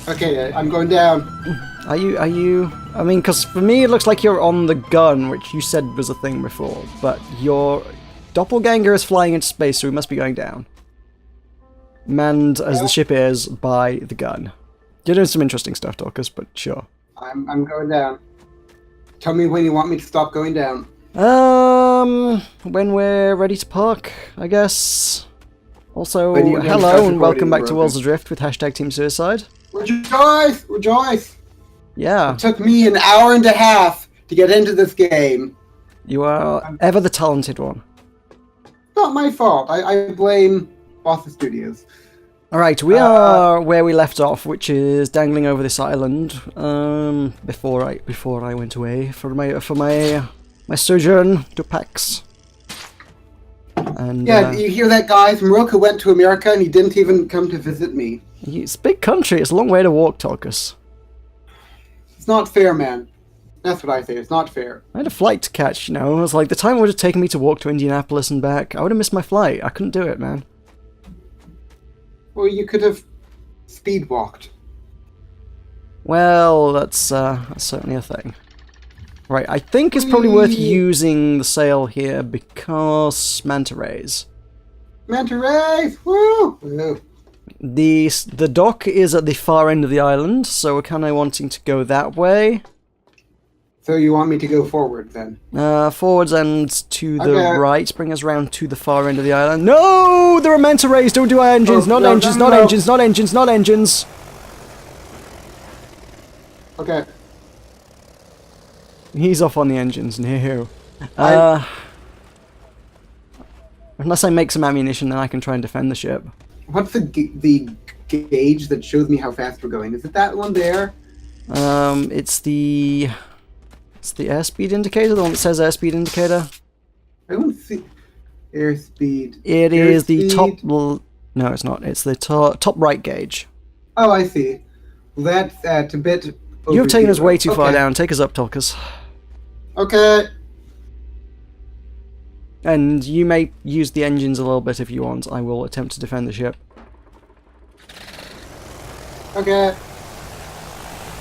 Okay, I'm going down. Are you... I mean, because for me it looks like you're on the gun, which you said was a thing before, but your doppelganger is flying into space, so we must be going down. Manned as the ship is by the gun. You're doing some interesting stuff, Tulkas, but sure. I'm going down. Tell me when you want me to stop going down. When we're ready to park, I guess. Also, When you hello start and welcome recording, back to Meroka. Worlds Adrift with hashtag Team Suicide. Rejoice! Rejoice! Yeah, It took me an hour and a half to get into this game. you are ever the talented one. Not my fault. I blame Boston Studios. Alright, we are where we left off, which is dangling over this island. Before I went away for my sojourn to PAX. And Yeah, you hear that, guys? Meroka went to America and he didn't even come to visit me. it's a big country. It's a long way to walk, Tulkas. It's not fair, man. That's what I say. It's not fair. I had a flight to catch, you know. It was like the time it would have taken me to walk to Indianapolis and back. I would have missed my flight. I couldn't do it, man. Well, you could have speed walked. Well, that's certainly a thing. Right, I think it's probably worth using the sail here because manta rays. Manta rays! Woo! Woo. The dock is at the far end of the island, so we're kind of wanting to go that way. So you want me to go forward then? Forwards and to the Okay. right, bring us round to the far end of the island. No! There are manta rays! Don't do our engines! Oh, Not no, engines, no, not no. engines, not engines, not engines! Okay. He's off on the engines, no. I- Unless I make some ammunition, then I can try and defend the ship. What's the gauge that shows me how fast we're going? Is it that one there? It's the airspeed indicator, the one that says airspeed indicator. I don't see airspeed. It is the top... Airspeed? No, it's not. It's the top right gauge. Oh, I see. Well, that's at a bit. You've over taken us zero. way too far Okay. down. Take us up, Tulkas. Okay. And you may use the engines a little bit if you want. I will attempt to defend the ship. Okay.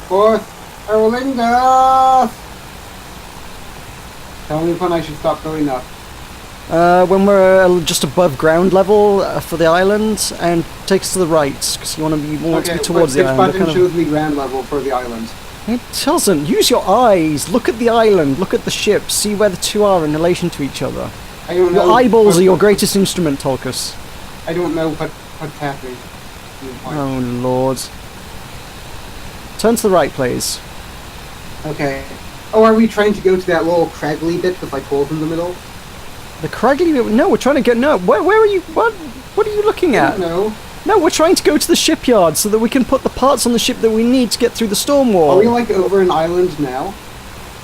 Fourth. Rolling off. Tell me when I should stop going up. When we're just above ground level for the island, and take us to the right, because you want to be towards the Which island. button Kind shows me ground level for the island? It doesn't. Use your eyes. Look at the island. Look at the ship. See where the two are in relation to each other. I don't know. Your eyeballs are your greatest instrument, Tulkas. I don't know what's happening. Oh, Lord. Turn to the right, please. Okay. Oh, are we trying to go to that little craggly bit with like holes in the middle? The craggly... No, we're trying to get... No, where are you... What are you looking I at? don't know. No, we're trying to go to the shipyard so that we can put the parts on the ship that we need to get through the storm wall. Are we like over an island now?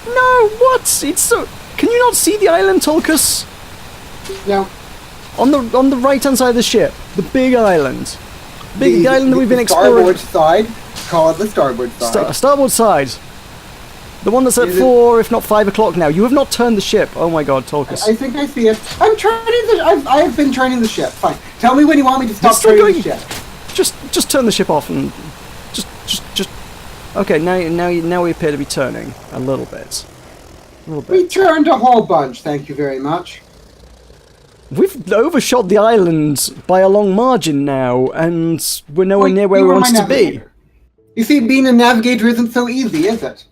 No, what? It's so... Can you not see the island, Tulkas? No. On the right-hand side of the ship. The big island. Big island that we've been exploring. Starboard side. Call it the starboard side. Starboard side. The one that's at Is it- 4, if not 5 o'clock now. You have not turned the ship. Oh my god, Tulkas. I think I see it. I'm turning the. I have been turning the ship. Fine. Tell me when you want me to stop It's still turning the going- ship. Just turn the ship off and... Just... Okay, now we appear to be turning. A little bit. A little We bit. turned a whole bunch. Thank you very much. We've overshot the island by a long margin now, and we're nowhere Wait, near where you we were my wanted to be. navigator. You see, being a navigator isn't so easy, is it?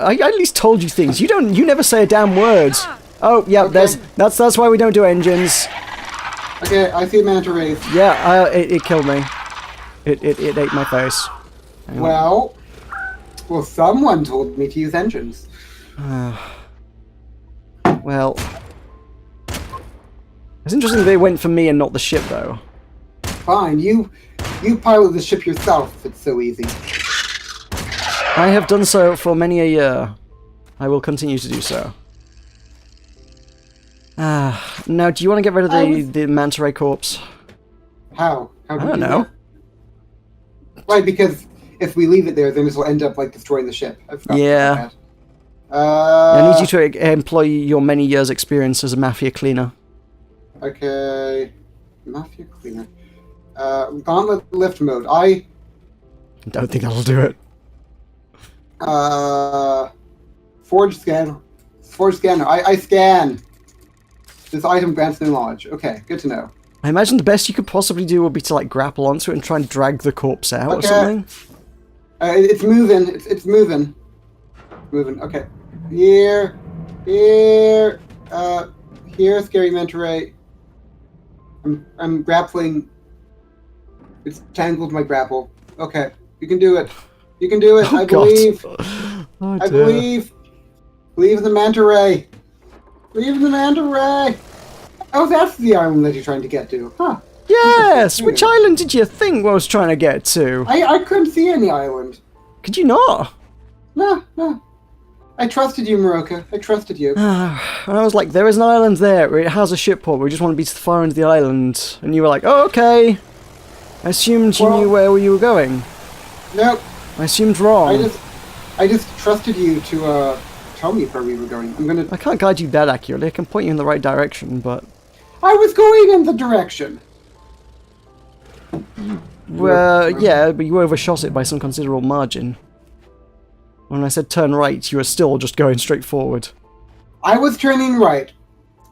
I at least told you things. You never say a damn word. Oh, yeah, Okay. that's why we don't do engines. Okay, I see manta rays. Yeah, it killed me. It ate my face. Hang on. Well, someone told me to use engines. Well, it's interesting they went for me and not the ship, though. Fine, you pilot the ship yourself if it's so easy. I have done so for many a year. I will continue to do so. Now, do you want to get rid of the manta ray corpse? How? How do I we don't do know. that? Right, because if we leave it there, then this will end up like destroying the ship. I forgot Yeah. about that. I need you to employ your many years' experience as a mafia cleaner. Okay. Mafia cleaner. Gauntlet lift mode. I Don't think that'll do it. Forge scan. Forge scanner. I scan. This item grants no knowledge. Okay, good to know. I imagine the best you could possibly do would be to like grapple onto it and try and drag the corpse out or something. It's moving. It's moving. Moving. Okay. Here. Here. Here. Scary manta ray. I'm grappling. It's tangled my grapple. Okay. You can do it. You can do it. Oh, I believe. Oh, I dear. believe. Believe in the manta ray. Believe in the manta ray. Oh, that's the island that you're trying to get to. Huh. Yes! Which island did you think I was trying to get to? I couldn't see any island. Could you not? No, no. I trusted you, Meroka. I trusted you. And I was like, there is an island there. It has a ship port. We just want to be to the far end of the island. And you were like, oh, okay. I assumed you knew where you were going. Nope. I assumed wrong. I just trusted you to tell me where we were going. I can't guide you that accurately. I can point you in the right direction, but... I was going in the direction. Well, yeah, but you overshot it by some considerable margin. When I said turn right, you were still just going straight forward. I was turning right.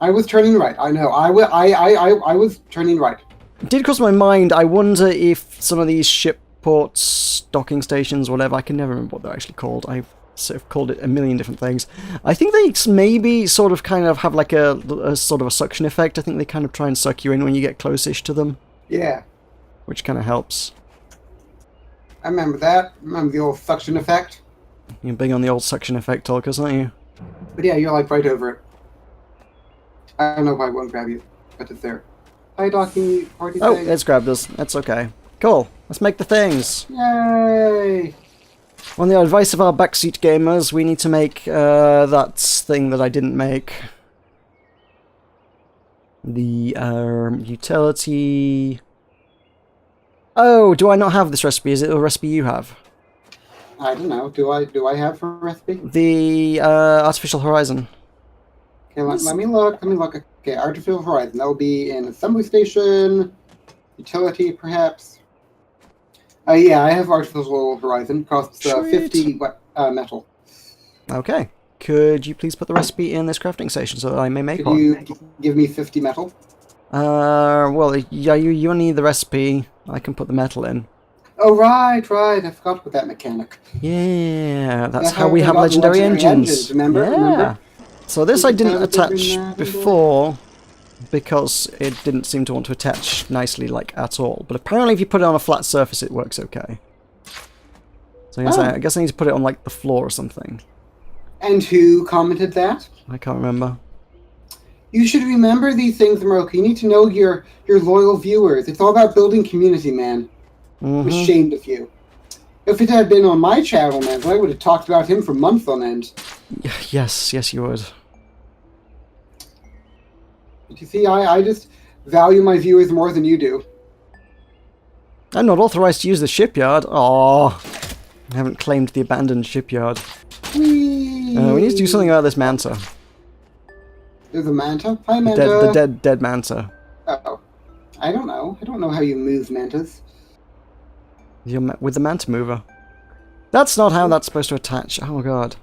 I was turning right. I know. I was turning right. It did cross my mind, I wonder if some of these ship ports, docking stations, whatever, I can never remember what they're actually called. I've sort of called it a million different things. I think they maybe sort of kind of have like a sort of a suction effect. I think they kind of try and suck you in when you get close-ish to them. Yeah. Which kind of helps. I remember that. Remember the old suction effect? You're big on the old suction effect, Tulkas, aren't you? But yeah, you're like right over it. I don't know why I won't grab you, but it's there. Hi, docking party Oh, thing. it's grabbed us. That's okay. Cool. Let's make the things. Yay! On the advice of our backseat gamers, we need to make that thing that I didn't make. The utility... Oh, do I not have this recipe? Is it a recipe you have? I don't know. Do I have a recipe? The Artificial Horizon. Okay, let me look. Let me look. Okay, Artificial Horizon. That will be in assembly station, utility, perhaps. Yeah, I have Artificial Horizon. Costs 50 metal. Okay. Could you please put the recipe in this crafting station so that I may make Could one? you give me 50 metal? Well, yeah, you need the recipe. I can put the metal in. Oh, right. I forgot about that mechanic. Yeah, that's Yeah, how we we have got legendary legendary engines. engines, remember? Yeah. Remember? So this I didn't Did we attach not before because it didn't seem to want to attach nicely, like, at all. But apparently if you put it on a flat surface, it works okay. So I guess I need to put it on, like, the floor or something. And who commented that? I can't remember. You should remember these things, Meroka. You need to know your loyal viewers. It's all about building community, man. I'm ashamed of you. If it had been on my channel, man, I would have talked about him for months on end. Yes, you would. But you see, I just value my viewers more than you do. I'm not authorized to use the shipyard. Oh, I haven't claimed the abandoned shipyard. Whee! We need to do something about this manta. There's a manta? Hi, manta. The dead manta. Oh. I don't know. I don't know how you move mantas. With the manta mover. That's not how that's supposed to attach. Oh god.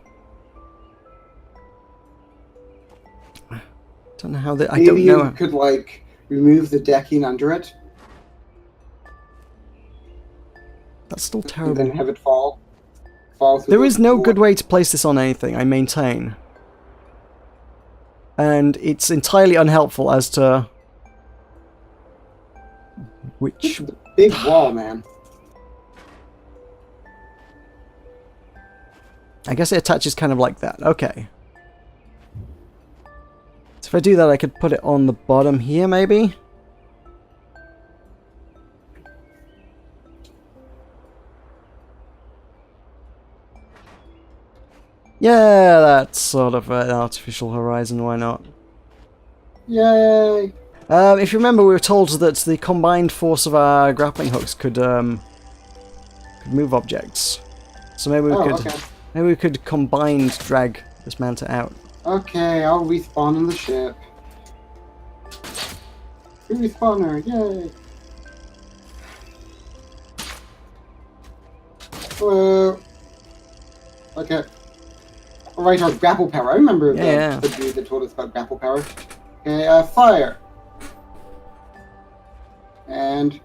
Don't know how that. I don't know. Maybe you could like remove the decking under it. That's still And terrible. then have it fall. Through There the is no floor. good way to place this on anything, I maintain. And it's entirely unhelpful as to which... It's a big wall, man. I guess it attaches kind of like that. Okay. So if I do that, I could put it on the bottom here, maybe? Yeah, that's sort of an artificial horizon, why not? Yay! If you remember, we were told that the combined force of our grappling hooks could move objects. So maybe we could combined drag this manta out. Okay, I'll respawn in the ship. Respawner, yay! Hello. Okay. Alright, our grapple power. I remember Yeah. the dude that told us about grapple power. Okay, fire. And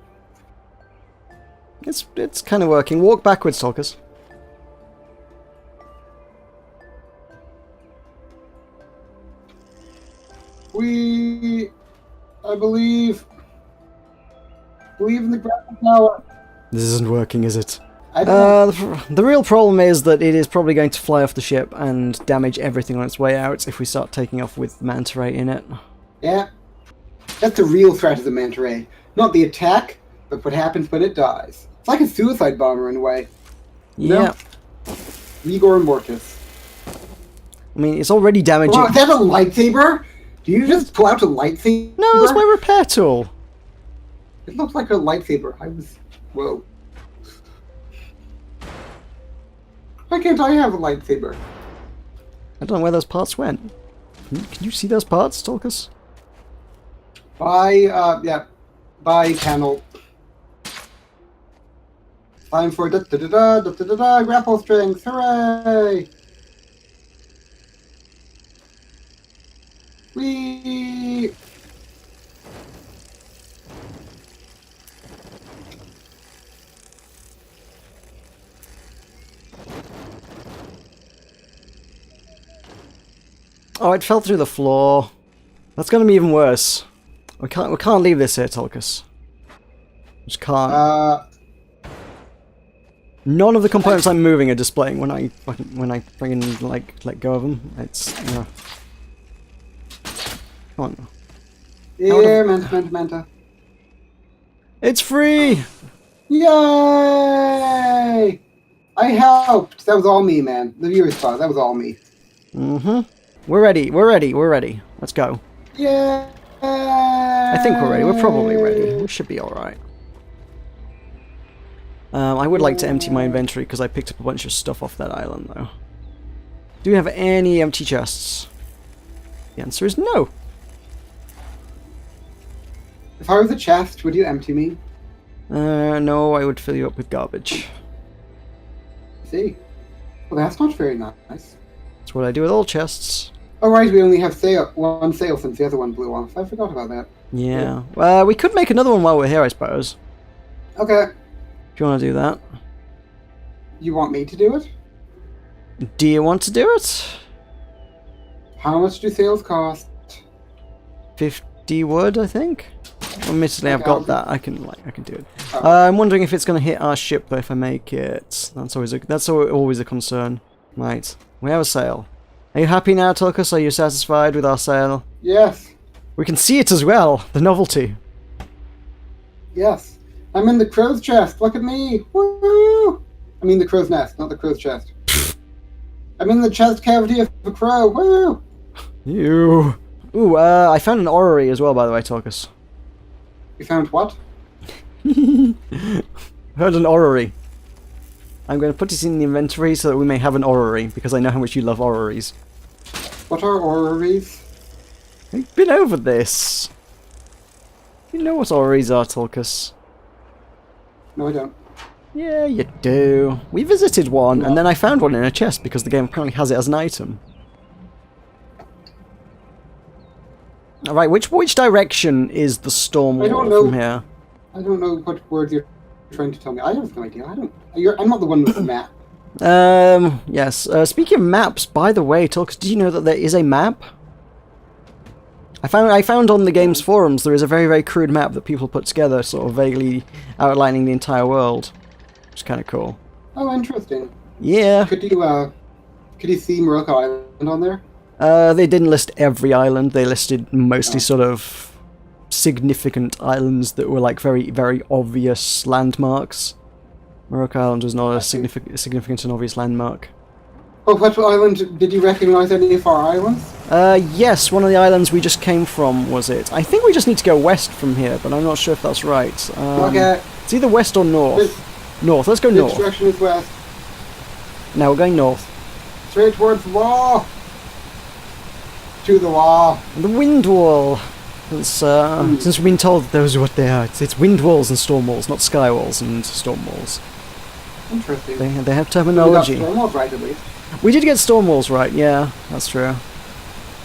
It's kind of working. Walk backwards, Tulkas. I believe in the grapple power. This isn't working, is it? I don't know. The real problem is that it is probably going to fly off the ship and damage everything on its way out if we start taking off with manta ray in it. Yeah. That's the real threat of the manta ray. Not the attack, but what happens when it dies. It's like a suicide bomber in a way. You Yeah. know? Rigor mortis. I mean, it's already damaging. Oh, is that a lightsaber? Do you just pull out a lightsaber? No, it's my repair tool. It looks like a lightsaber. Whoa. Why can't I have a lightsaber? I don't know where those parts went. Can you see those parts, Tulkas? Bye panel. Time for grapple strings, hooray! Whee! Oh, it fell through the floor. That's going to be even worse. We can't leave this here, Tulkas. Just can't. None of the components I'm moving are displaying when I friggin' let go of them. It's come on. Yeah, manta. It's free. Yay! I helped. That was all me, man. The viewers saw it. That was all me. Mm-hmm. We're ready. Let's go. Yeah. I think we're ready. We're probably ready. We should be alright. I would like to empty my inventory because I picked up a bunch of stuff off that island, though. Do we have any empty chests? The answer is no. If I was a chest, would you empty me? No, I would fill you up with garbage. See? Well, that's not very nice. That's what I do with all chests. Oh, right, we only have one sail since the other one blew off. I forgot about that. Yeah. Well, we could make another one while we're here, I suppose. Okay. If you want to do that. You want me to do it? Do you want to do it? How much do sails cost? 50 wood, I think. Admittedly, I've got that. I can do it. Oh. I'm wondering if it's going to hit our ship though if I make it. That's always a concern. Right. We have a sail. Are you happy now, Tulkas? Are you satisfied with our sail? Yes. We can see it as well. The novelty. Yes. I'm in the crow's chest. Look at me. Woo! I mean the crow's nest, not the crow's chest. I'm in the chest cavity of a crow. Woo! You. Ooh, I found an orrery as well, by the way, Tulkas. You found what? Heard an orrery. I'm going to put it in the inventory so that we may have an orrery, because I know how much you love orreries. What are orreries? We've been over this. You know what orreries are, Tulkas. No, I don't. Yeah, you do. We visited one, and then I found one in a chest because the game apparently has it as an item. Alright, which direction is the storm I don't know. from here? I don't know what words you're trying to tell me. I have no idea. I'm not the one with the map. Yes. Speaking of maps, by the way, Tulkas, did you know that there is a map? I found on the game's forums there is a very, very crude map that people put together, sort of vaguely outlining the entire world. Which is kind of cool. Oh, interesting. Yeah. Could you see Meroka Island on there? They didn't list every island. They listed mostly sort of significant islands that were like very, very obvious landmarks. Meroka Island was not a significant and obvious landmark. Oh, what island? Did you recognize any of our islands? Yes, one of the islands we just came from was it. I think we just need to go west from here, but I'm not sure if that's right. Okay. It's either west or north. North, let's go north. Which direction is west? Now we're going north. Straight towards the wall! To the wall. The wind wall. Since we've been told that those are what they are, it's wind walls and storm walls, not sky walls and storm walls. Interesting. They have So we got terminology. storm walls right, at least. We did get storm walls right, yeah, that's true.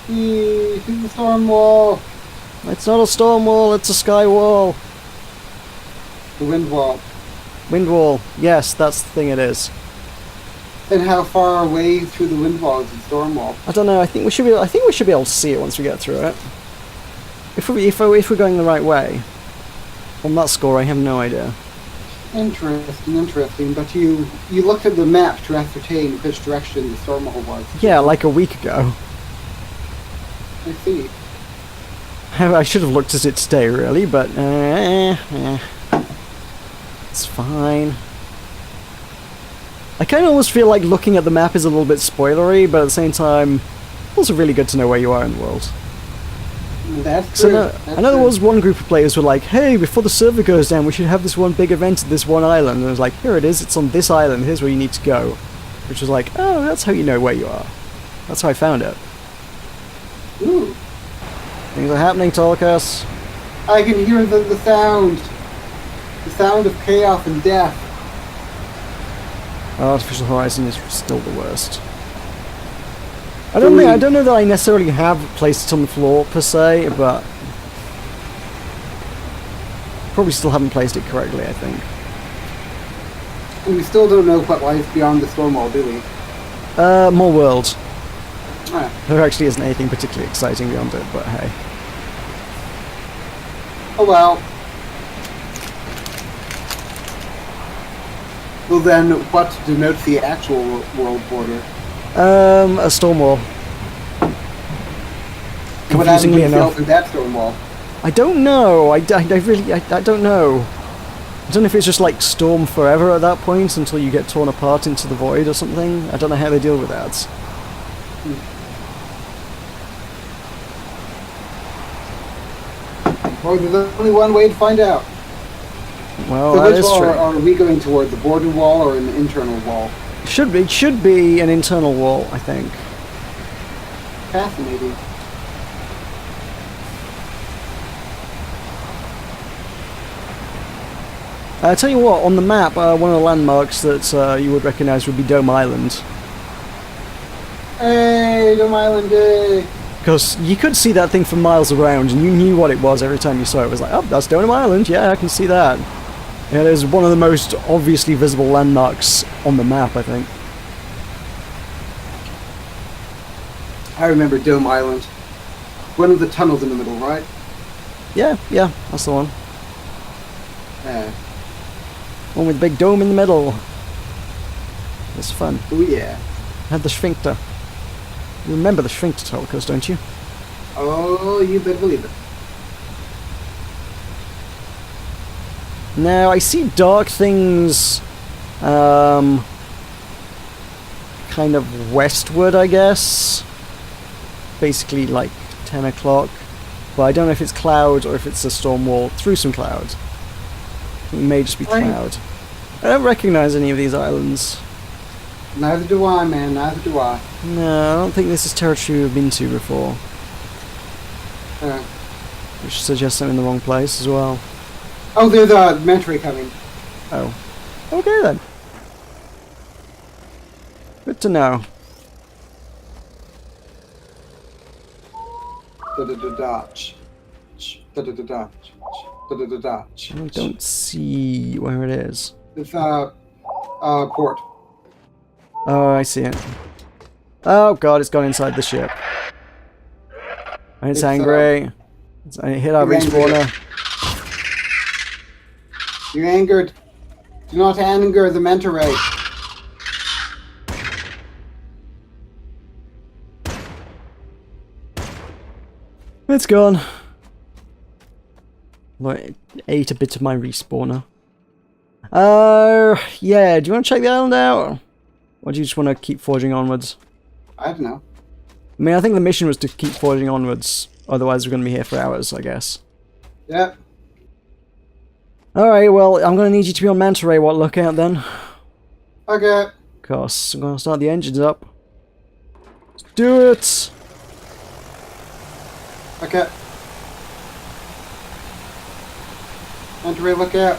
See the storm wall. It's not a storm wall, it's a sky wall. The wind wall. Wind wall, yes, that's the thing it is. Then how far away through the wind wall is the storm wall? I don't know, I think we should be able to see it once we get through it. If we're going the right way. On that score, I have no idea. Interesting. But you looked at the map to ascertain which direction the storm wall was. Yeah, like a week ago. I see. I should have looked at it today, really, but it's fine. I kind of almost feel like looking at the map is a little bit spoilery, but at the same time, also really good to know where you are in the world. That's true. I know there was one group of players who were like, hey, before the server goes down, we should have this one big event at this one island. And I was like, here it is, it's on this island, here's where you need to go. Which was like, oh, that's how you know where you are. That's how I found it. Ooh. Things are happening, Tulkas. I can hear the sound. The sound of chaos and death. Artificial Horizon is still the worst. I don't know that I necessarily have placed it on the floor per se, but probably still haven't placed it correctly, I think. And we still don't know what lies beyond the storm wall, do we? More worlds. Ah. There actually isn't anything particularly exciting beyond it, but hey. Oh well. Well then, what denotes the actual world border? A storm wall. Confusingly enough. Through that storm wall? I don't know. I really don't know. I don't know if it's just like storm forever at that point until you get torn apart into the void or something. I don't know how they deal with that. Well, there's only one way to find out. Well, So that which is wall true. are we going toward? The border wall or an internal wall? It should be an internal wall, I think. Fascinating. I tell you what, on the map, one of the landmarks that you would recognise would be Dome Island. Hey, Dome Island Day! Because you could see that thing for miles around, and you knew what it was every time you saw it. It was like, oh, that's Dome Island, yeah, I can see that. And it is one of the most obviously visible landmarks on the map, I think. I remember Dome Island. One of the tunnels in the middle, right? Yeah, that's the one. Yeah. One with the big dome in the middle. It's fun. Oh yeah. Had the sphincter. You remember the sphincter, Tulkas, don't you? Oh, you better believe it. Now, I see dark things, kind of westward, I guess. Basically, like 10 o'clock. But I don't know if it's cloud or if it's a storm wall through some cloud. It may just be cloud. I don't recognize any of these islands. Neither do I, man. Neither do I. No, I don't think this is territory we've been to before. Which suggests I'm in the wrong place as well. Oh, there's a manta ray coming. Oh. Okay then. Good to know. Da-da-da-da-ch. Da-da-da-da-ch. Da-da-da-da-ch. I don't see where it is. It's, port. Oh, I see it. Oh god, it's gone inside the ship. And it's angry. It hit our respawner. You're angered. Do not anger the manta ray. It's gone. Well, it ate a bit of my respawner. Yeah, do you want to check the island out? Or do you just want to keep forging onwards? I don't know. I mean, I think the mission was to keep forging onwards. Otherwise, we're going to be here for hours, I guess. Yep. Alright, well, I'm going to need you to be on Manta Ray while lookout then. Okay. Of course, I'm going to start the engines up. Let's do it! Okay. Manta ray, look out.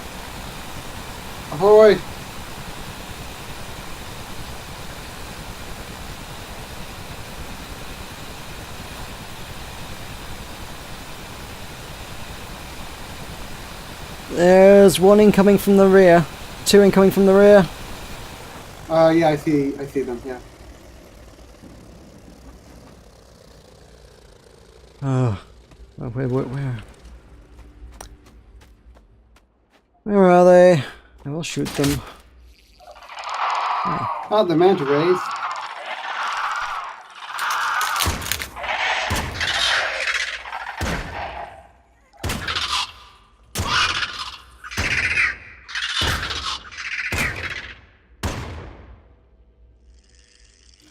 Ahoy! There's one incoming from the rear. Two incoming from the rear. Yeah, I see them, yeah. Oh. Where are they? I will shoot them. Oh, the manta rays.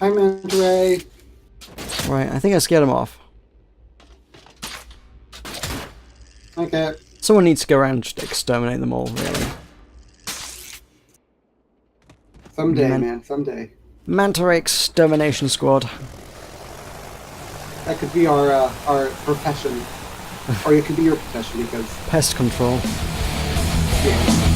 Hi, manta ray. Right, I think I scared them off. Okay. Someone needs to go around and just exterminate them all, really. Someday, man, someday. Manta Ray Extermination Squad. That could be our profession. Or it could be your profession because... Pest control. Yeah.